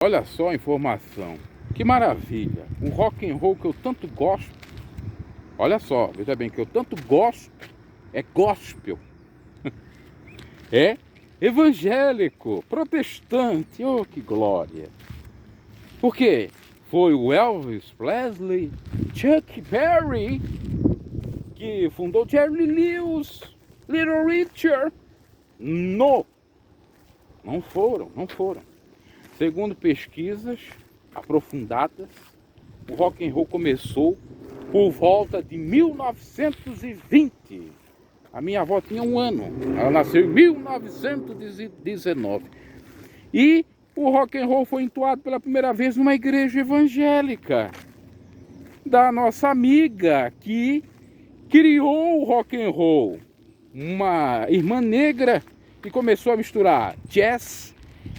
Olha só a informação, que maravilha, o rock and roll que eu tanto gosto, olha só, veja bem, que eu tanto gosto, é gospel, é evangélico, protestante, oh que glória. Por quê? Foi o Elvis Presley, Chuck Berry, que fundou Jerry Lewis, Little Richard. Não foram. Segundo pesquisas aprofundadas, o rock and roll começou por volta de 1920. A minha avó tinha 1 ano, ela nasceu em 1919. E o rock and roll foi entoado pela primeira vez numa igreja evangélica da nossa amiga que criou o rock and roll, uma irmã negra que começou a misturar jazz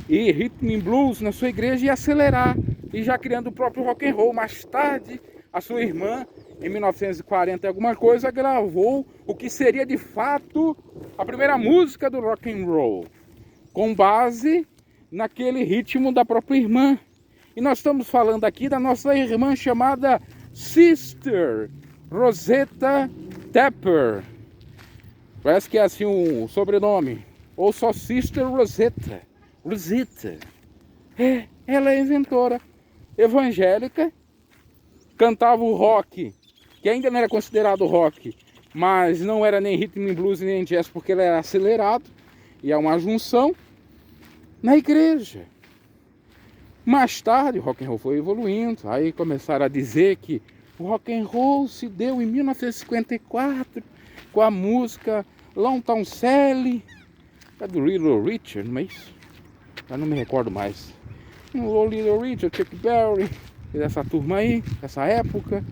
e rhythm and blues na sua igreja e acelerar, e já criando o próprio rock and roll. Mais tarde, a sua irmã, em 1940 alguma coisa, gravou o que seria de fato a primeira música do rock and roll, com base naquele ritmo da própria irmã. E nós estamos falando aqui da nossa irmã chamada Sister Rosetta Tapper. Parece que é assim um sobrenome, ou só Sister Rosetta. Ela é inventora evangélica, cantava o rock, que ainda não era considerado rock, mas não era nem rhythm and blues nem jazz, porque ele era acelerado, e é uma junção na igreja. Mais tarde o rock and roll foi evoluindo, aí começaram a dizer que o rock and roll se deu em 1954 com a música Long Town Sally, é do Little Richard, não é isso? Eu não me recordo mais. O Little Richard, Chuck Berry, essa turma aí, essa época,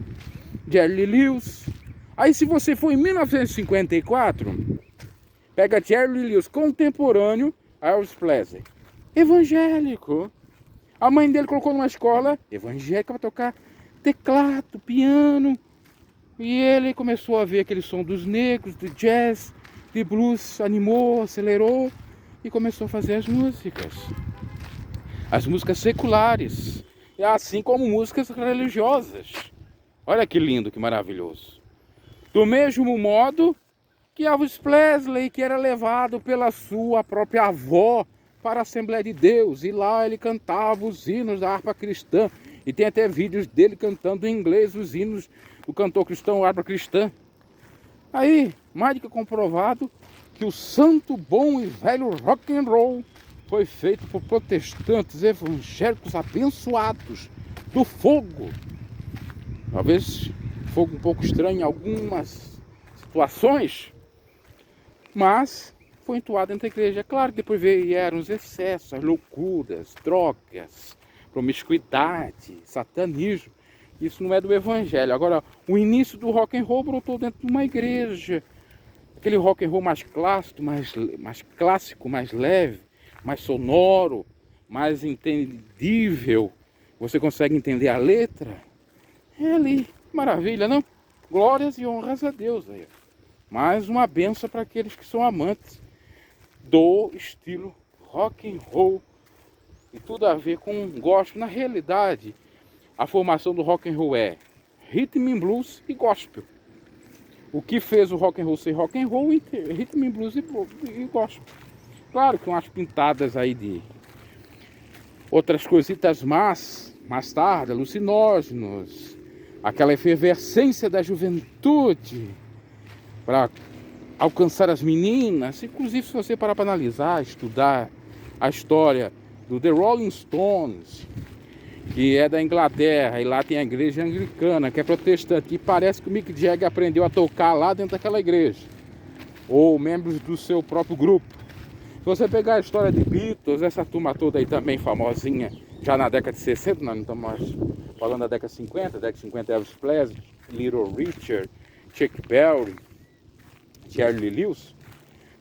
Jerry Lewis. Aí se você for em 1954, pega Jerry Lewis contemporâneo a Elvis Presley, evangélico. A mãe dele colocou numa escola evangélica para tocar teclado, piano. E ele começou a ver aquele som dos negros, do jazz, de blues, animou, acelerou e começou a fazer as músicas seculares, e assim como músicas religiosas. Olha que lindo, que maravilhoso. Do mesmo modo que Elvis Presley, que era levado pela sua própria avó para a Assembleia de Deus, e lá ele cantava os hinos da harpa cristã, e tem até vídeos dele cantando em inglês os hinos do cantor cristão, harpa cristã. Aí, mais do que comprovado que o santo, bom e velho rock and roll foi feito por protestantes evangélicos abençoados do fogo. Talvez fogo um pouco estranho em algumas situações, mas foi entoado dentro da igreja. É claro que depois vieram os excessos, as loucuras, drogas, promiscuidade, satanismo. Isso não é do evangelho. Agora, o início do rock and roll brotou dentro de uma igreja. Aquele rock and roll mais clássico, mais leve, mais sonoro, mais entendível. Você consegue entender a letra? É ali, maravilha, não? Glórias e honras a Deus aí. Mais uma benção para aqueles que são amantes do estilo rock and roll. E tudo a ver com gospel. Na realidade, a formação do rock and roll é rhythm and blues e gospel. O que fez o rock and roll ser rock and roll, rhythm and blues e gospel. Claro que umas pintadas aí de outras coisitas mais tarde, alucinógenos, aquela efervescência da juventude para alcançar as meninas. Inclusive, se você parar para analisar, estudar a história do The Rolling Stones, que é da Inglaterra, e lá tem a igreja anglicana, que é protestante, e parece que o Mick Jagger aprendeu a tocar lá dentro daquela igreja, ou membros do seu próprio grupo. Se você pegar a história de Beatles, essa turma toda aí também famosinha, já na década de 60, nós não estamos mais falando da década de 50, Elvis Presley, Little Richard, Chuck Berry, Jerry Lewis,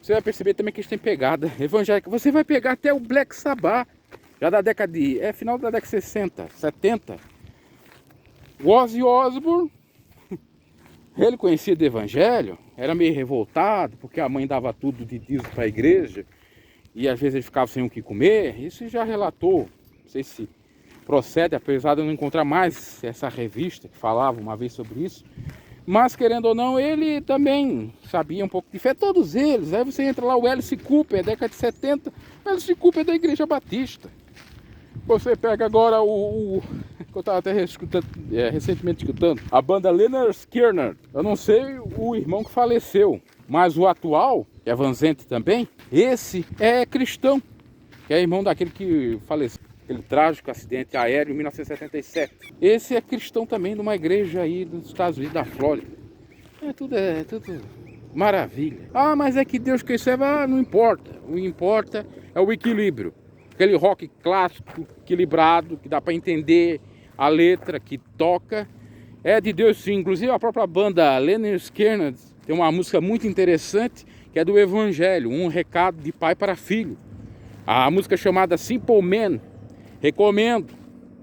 você vai perceber também que eles têm pegada evangélica. Você vai pegar até o Black Sabbath, já da década de... final da década de 60, 70. O Ozzy Osbourne, ele conhecia do evangelho, era meio revoltado, porque a mãe dava tudo de dízimo para a igreja, e às vezes ele ficava sem o que comer. Isso já relatou, não sei se procede, apesar de eu não encontrar mais essa revista que falava uma vez sobre isso. Mas, querendo ou não, ele também sabia um pouco de fé, todos eles. Aí você entra lá, o Alice Cooper, década de 70, o Alice Cooper é da Igreja Batista. Você pega agora que eu estava até recentemente escutando, a banda Lynyrd Skynyrd. Eu não sei o irmão que faleceu, mas o atual, que é Van Zant também, esse é cristão, que é irmão daquele que faleceu, aquele trágico acidente aéreo em 1977. Esse é cristão também de uma igreja aí dos Estados Unidos, da Flórida. É tudo maravilha. Ah, mas é que Deus quer serve, não importa. O que importa é o equilíbrio. Aquele rock clássico, equilibrado, que dá para entender a letra, que toca. É de Deus sim. Inclusive a própria banda Lynyrd Skynyrd tem uma música muito interessante, que é do Evangelho, um recado de pai para filho. A música é chamada Simple Man. Recomendo,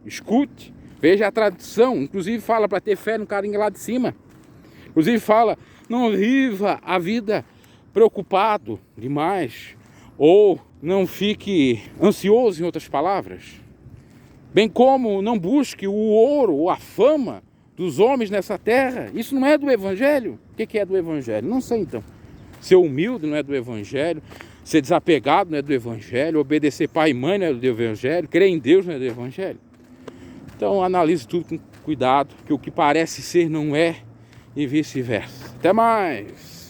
escute, veja a tradução. Inclusive fala para ter fé no carinha lá de cima. Inclusive fala, não viva a vida preocupado demais, ou não fique ansioso, em outras palavras. Bem como não busque o ouro ou a fama dos homens nessa terra. Isso não é do Evangelho. O que é do Evangelho? Não sei então. Ser humilde não é do Evangelho. Ser desapegado não é do Evangelho. Obedecer pai e mãe não é do Evangelho. Crer em Deus não é do Evangelho. Então analise tudo com cuidado, que o que parece ser não é, e vice-versa. Até mais!